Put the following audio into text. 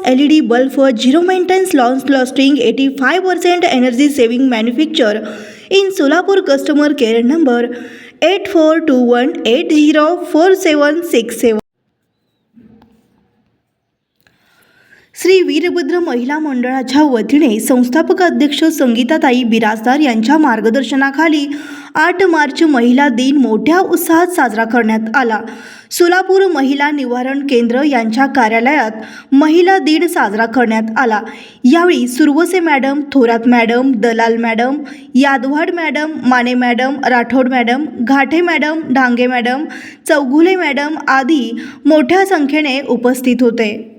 LED bulb for zero maintenance launch lasting 85% energy saving manufacture in Solapur. Customer care number 8421804767. Shri Virbhadra महिला मंडळाच्या वतीने संस्थापक अध्यक्ष संगीताताई बिराजदार यांच्या मार्गदर्शनाखाली 8 मार्च महिला दिन मोठ्या उत्साहात साजरा करण्यात आला. सोलापूर महिला निवारण केंद्र यांच्या कार्यालयात महिला दिन साजरा करण्यात आला. यावेळी Suravase madam, Thorat madam, Dalal madam, Yadwad madam, Mane madam, Rathod madam, Ghate madam, Dange madam, Chougule madam आदी मोठ्या संख्येने उपस्थित होते.